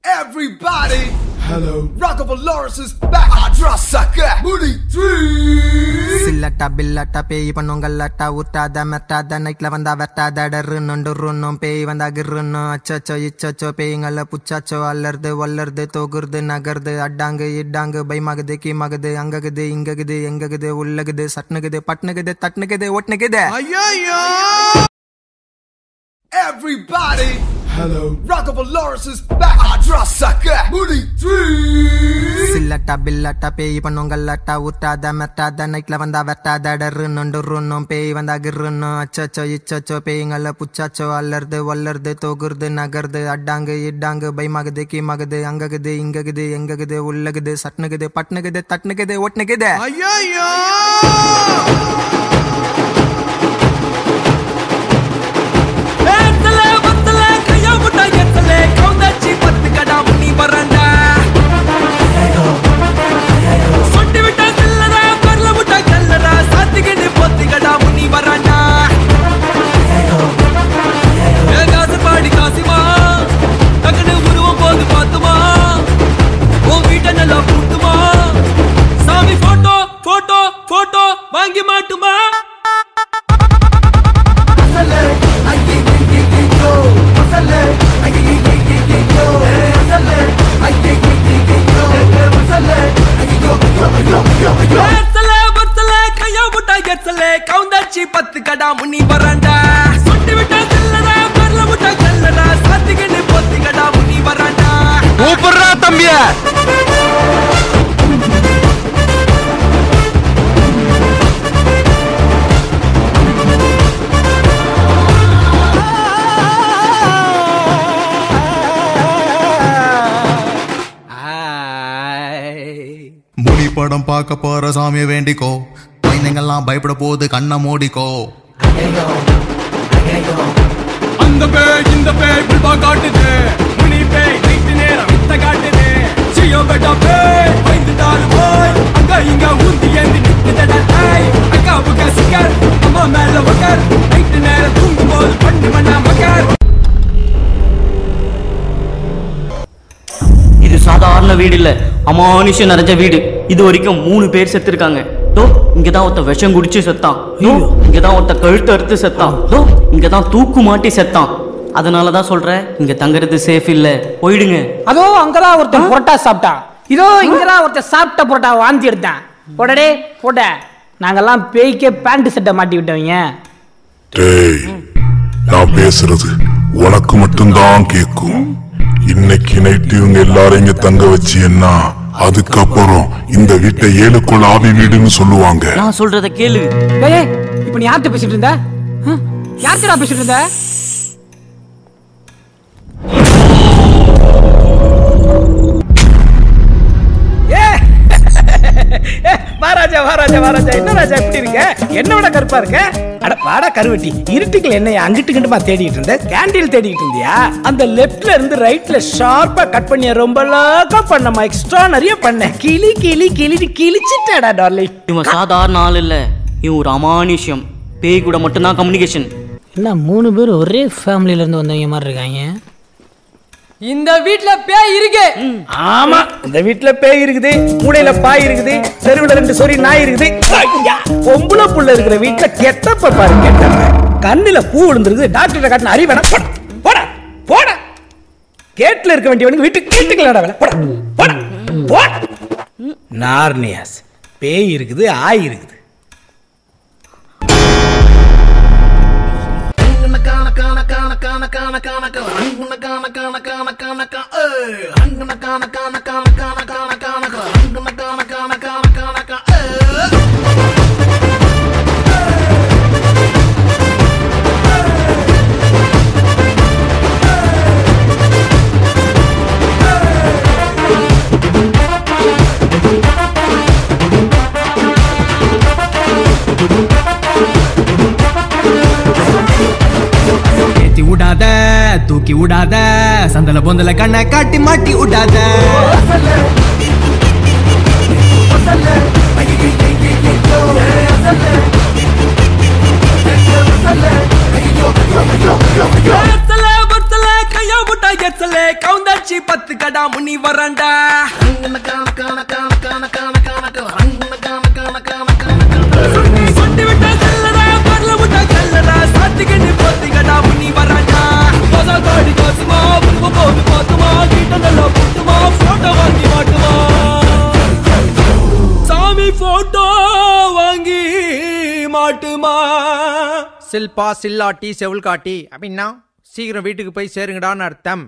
Everybody, hello. Rockable Lawrence is back. Adrasaka, Moody 3. Sillata billata pay panongallata uttada mertada nightla vanda vertada derrunondurunnom pay vanda girrunno achacho ichacho payingala puchacho allarde vallarde togurde nagarde addange iddange baymagde kimagde angagde ingagde engagde ullagde satnagde patnagde tatnagde otnagde Ayayyo. Everybody, Hello. Rockable Lawrence is back. Adrasaka, Moody 3. Sillata billata pay panongallata uttada mertada nightla vanda vertada derrunondurunnom pay vanda girrunno achacho ichacho payingala puchacho allarde vallarde togurde nagarde addange iddange baymagde kimagde angagde ingagde engagde ullagde satnagde patnagde tatnagde otnagde Ayayyo. வாங்கி மாட்டுமா கவுந்தாச்சி 10 கடா முனி வராண்டா சுட்டி விட்டா செல்லடா பர்ல முட்டா கல்லடா சாத்திகன்னு பொத்தி கடா முனி வராண்டா கூப்பிடுறா தம்பியா முனி படம் பார்க்க போற சாமியை வேண்டிக்கோ குழந்தைங்கள்லாம் பயப்பட போது கண்ணை மூடிக்கோ அந்த பேய் இந்த பேய் புல்பா காட்டுது முனி பேய் நைட்டு நேரம் வித்த காட்டுது சியோ பெட்டா பேய் பயந்துட்டாரு போய் அங்க இங்க ஊந்தி ஏந்தி நிக்குதடா தாய் அக்கா புக்கா சிக்கர் அம்மா மேல உக்கர் நைட்டு நேரம் தூங்கும் போது பண்ணி மண்ணா மக்கர். இது சாதாரண வீடு இல்ல, அமானுஷம் நிறைஞ்ச வீடு. இது வரைக்கும் 3 பேர் செத்துருக்காங்க. தோ இங்கதான் ஒருத்த விஷம் குடிச்சு செத்தான். இங்கதான் ஒருத்த கழுத்து அறுத்து செத்தான். தோ இங்கதான் தூக்கு மாட்டி செத்தான். அதனாலதான் சொல்றேன், இங்க தங்குறது சேஃப் இல்ல, போயிடுங்க. அதோ அங்கதான் ஒருத்தன் புரோட்டா சாப்பிட்டான். இதோ இங்கதான் ஒருத்தன் சாப்பிட்ட புரோட்டா வாந்தி எடுத்தான். போடடே போட, நாங்கெல்லாம் பேய்க்கே பேண்ட் செட்டை மாட்டி விட்டவங்க. டேய், நான் பேசுறது உனக்கு மட்டும்தான் கேட்கும். இன்னைக்கு நைட்டு இவங்க எல்லாரும் இங்க தங்க வச்சியன்னா அதுக்கப்புறம் இந்த வீட்டை 7 கொள்ள ஆவி வீடுன்னு சொல்லுவாங்க. நான் சொல்றத கேளு. ஏய், இப்ப நீ யார்கிட்ட பேசிட்டு இருந்த? யார்கிட்ட பேசிட்டு இருந்த? மகாராஜா மகாராஜா மகாராஜா, என்ன ராஜா எப்படி இருக்க? என்னோட கருப்பா இருக்க? அட வாடா கருவட்டி, இருட்டுக்குள்ள என்ன அங்கிட்டு கிண்டுமா தேடிட்டு இருந்த? கேண்டில் தேடிட்டு இருந்தியா? அந்த லெப்ட்ல இருந்து ரைட்ல ஷார்ப்பா கட் பண்ணிய, ரொம்ப லாக்கா பண்ணமா, எக்ஸ்ட்ரா நிறைய பண்ண, கிளி கிளி கிளி கிழிச்சிட்டடா டார்லிங். இவன் சாதாரண ஆள் இல்ல, இவன் ஒரு அமானுஷ்யம். பேய் கூட மட்டும்தான் கம்யூனிகேஷன். என்ன 3 பேர் ஒரே ஃபேமிலில இருந்து வந்தவங்க மாதிரி இருக்காங்க. இந்த வீட்ல பேய் இருக்கு. ஆமா, இந்த வீட்ல பேய் இருக்குது, மூளையில பாய் இருக்குது, தெருவுல 2 சொறி நாய் இருக்குது. பொம்பளை புள்ள இருக்கிற வீட்ல கெட்டப்ப பாரு, கெட்டப்ப. கண்ணுல பூ விழுந்துருது, டாக்டர் காட்டின அறிவேணா போட போட. கேட்ல இருக்க வேண்டியவனுக்கு வீட்டுக்கு கேட்டுக்கலடா வேலை. போட போட போட. நார்னியாஸ், பேய் இருக்குது, ஆய் இருக்குது. விடாத, தூக்கி விடாத, சந்தல பொந்தல கண்ணை காட்டி மாட்டி விடாத. கையா முட்டா எச்சலே கவுந்த காட்சி 10 கடா முனி வரண்டா சொட்டி விட்டா செல்லடா பரல விட்டா கல்லடா சாத்திக்கிட்டு 10 கடா முனி வரண்டா கோசா காடி கோசுமா புல்வ போது போத்துமா கிட்ட நல்லா புட்டுமா போட்டோ வாங்கி மாட்டுமா சாமி போட்டோ வாங்கி மாட்டுமா சில்பா சில்லாட்டி செவுள் காட்டி அப்படின்னா சீக்கிரம் வீட்டுக்கு போய் சேருங்கடான்னு அர்த்தம்.